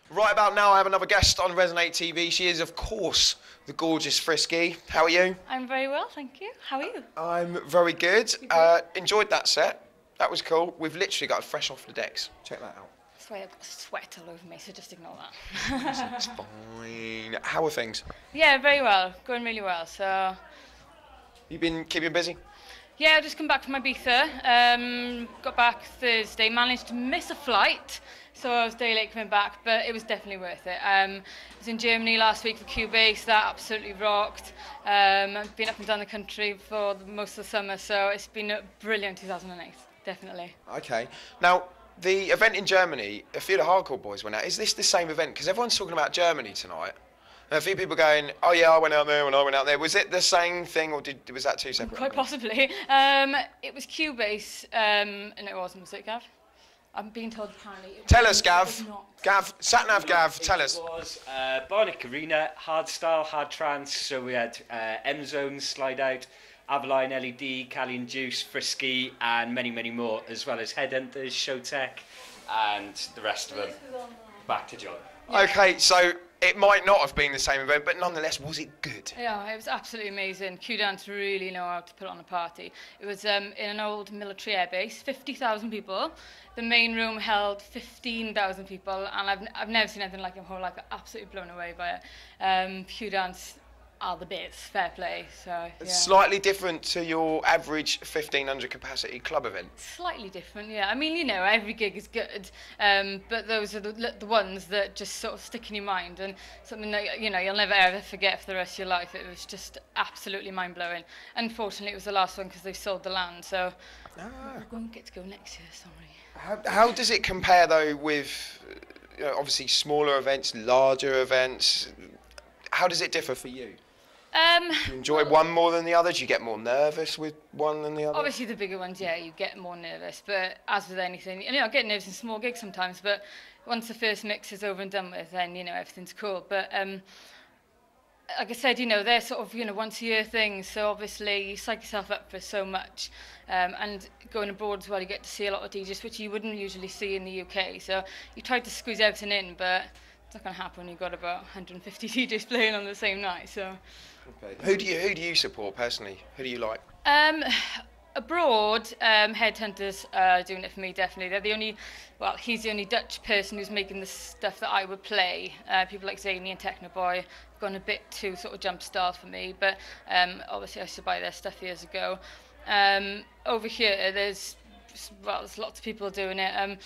Right about now, I have another guest on Resonate TV. She is, of course, the gorgeous Frisky. How are you? I'm very well, thank you. How are you? I'm very good. Enjoyed that set. That was cool. We've literally got it fresh off the decks. Check that out. That's why I've got sweat all over me, so just ignore that. It's fine. How are things? Yeah, very well. Going really well. So, You been keeping busy? yeah, I've just come back from Ibiza. Got back Thursday. Managed to miss a flight, so I was a day late coming back, but it was definitely worth it. I was in Germany last week for Cubase. That absolutely rocked. I've been up and down the country for most of the summer, so it's been a brilliant 2008. Definitely. Okay. Now, the event in Germany, a few of the hardcore boys went out. Is this the same event? Because everyone's talking about Germany tonight. And a few people going, oh yeah, I went out there when I went out there. Was it the same thing, or was that two separate? Quite possibly. It was Cubase, and it wasn't, was it, Gav? I'm being told apparently. Tell us, Gav. Gav, Satnav Gav, tell us. It was Bionic Arena, hard style, hard trance. So we had M-Zone, Slide Out, Avaline LED, Cali and Juice, Frisky, and many, many more, as well as Headhunters, Showtech, and the rest of them. Back to John. Okay, so it might not have been the same event, but nonetheless, was it good? Yeah, it was absolutely amazing. Q-Dance really know how to put on a party. It was in an old military airbase, 50,000 people. The main room held 15,000 people, and I've never seen anything like it in my whole life. I'm absolutely blown away by it. Q-Dance are the bits, fair play. So yeah. It's slightly different to your average 1,500 capacity club event. Slightly different, yeah. I mean, you know, every gig is good, but those are the ones that just sort of stick in your mind, and something that, you know, you'll never ever forget for the rest of your life. It was just absolutely mind-blowing. Unfortunately, it was the last one because they sold the land, so we won't get to go next year, sorry. How does it compare, though, with obviously smaller events, larger events? How does it differ for you? Do you enjoy one more than the other? Do you get more nervous with one than the other? Obviously, the bigger ones, yeah, you get more nervous. But as with anything, you know, I get nervous in small gigs sometimes. But once the first mix is over and done with, then, you know, everything's cool. But like I said, you know, they're sort of, you know, once a year things. So obviously, you psych yourself up for so much. And going abroad as well, you get to see a lot of DJs, which you wouldn't usually see in the UK. So you try to squeeze everything in, but it's not going to happen when you've got about 150 DJs playing on the same night. So. Okay. Who do you support personally? Who do you like? Abroad, Headhunters are doing it for me, definitely. They're the only, well, he's the only Dutch person who's making the stuff that I would play. People like Zany and Technoboy have gone a bit too sort of jump style for me, but obviously I used to buy their stuff years ago. Over here, there's lots of people doing it.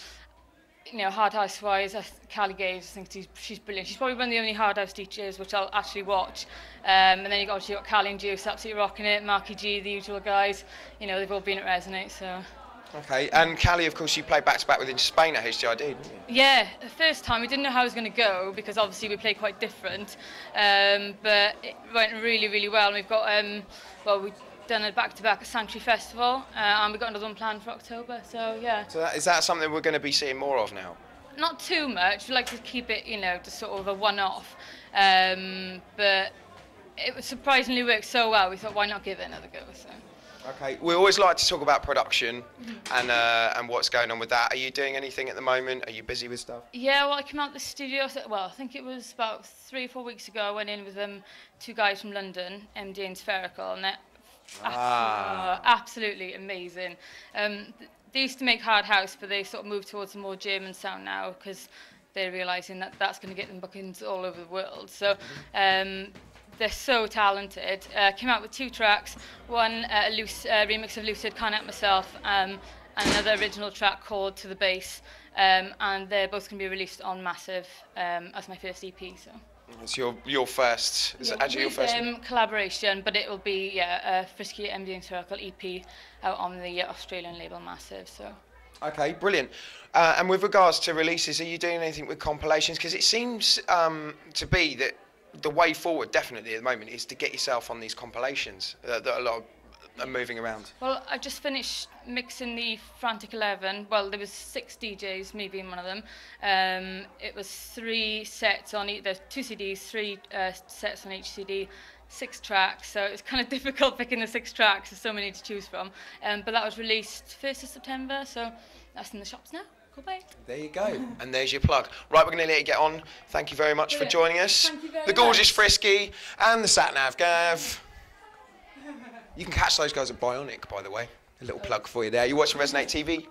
You know, hard house wise, Cali Gaves, I think she's brilliant. She's probably one of the only hard house DJs which I'll actually watch. And then obviously got Cali and Juice, absolutely rocking it. Marky G, the usual guys. You know, they've all been at Resonate, so. Okay, and Cali, of course, you played back to back with in Spain at HDID, didn't you? Yeah, the first time we didn't know how it was going to go because obviously we play quite different. But it went really, really well. And we've got we've done a back-to-back at Sanctuary Festival, and we've got another one planned for October, so yeah. So is that something we're going to be seeing more of now? Not too much. We like to keep it, you know, just sort of a one-off. But it surprisingly worked so well, we thought, why not give it another go? So. Okay, we always like to talk about production and what's going on with that. Are you doing anything at the moment? Are you busy with stuff? Yeah, well, I came out of the studio, I think it was about 3 or 4 weeks ago. I went in with two guys from London, MD and Spherical, and they're absolutely amazing. They used to make hard house, but they sort of moved towards a more German sound now because they're realising that that's going to get them bookings all over the world. So they're so talented. Came out with 2 tracks, one a loose remix of Lucid, Can't Help Myself, and another original track called To The Bass, and they're both going to be released on Massive as my first EP. So. It's your first. Is it actually your first? Collaboration, but it will be a Frisky MD and Circle EP out on the Australian label Massive. So. Okay, brilliant. And with regards to releases, are you doing anything with compilations? Because it seems to be that the way forward, definitely at the moment, is to get yourself on these compilations that a lot of are moving around. Well, I just finished mixing the Frantic 11. Well, there was 6 DJs, me being one of them. It was 3 sets on each. There's 2 CDs, 3 sets on each CD, 6 tracks. So it was kind of difficult picking the 6 tracks. There's so many to choose from. But that was released 1st of September, so that's in the shops now. Goodbye. There you go. And there's your plug. Right, we're going to let you get on. Thank you very much for joining us. Thank you very the gorgeous much. Frisky and the Sat-Nav Gav. You can catch those guys at Bionic, by the way. A little plug for you there. You're watching Resonate TV.